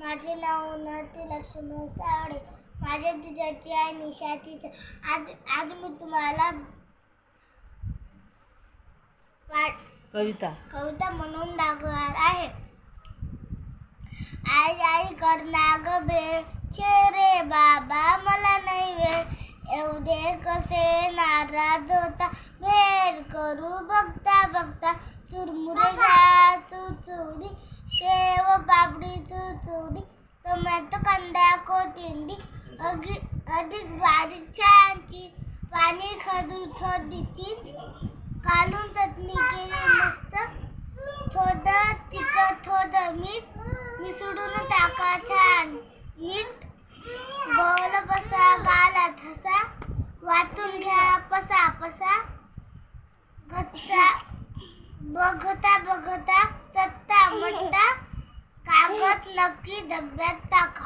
माझे नाव उन्नती लक्ष्मण सावळे. माझ्या जिजाची आहे निशातीच. आज मी तुम्हाला कविता म्हणून दाखवणार आहे. आई आई करना ग भेट रे बाबा मला नाही वेळ. एवढे कसे नाराज होता भेट करू बघता बघता. चुरमुरे घ्या चुचुरी शेव पापडी चुचुरी टोमॅटो कांदा कोथिंबीर अधिक बारीक छानची. पाणी खजूर थोडीशी काढून चटणी केली मस्त. थोडं तिखट थोडं मीठ मिसळून टाका छान नीट. गोल बसा गाला ठसा वाटून घ्या पसा पसा. बघता बघता चट्टा मट्टा कागद नक्की डब्यात टाका.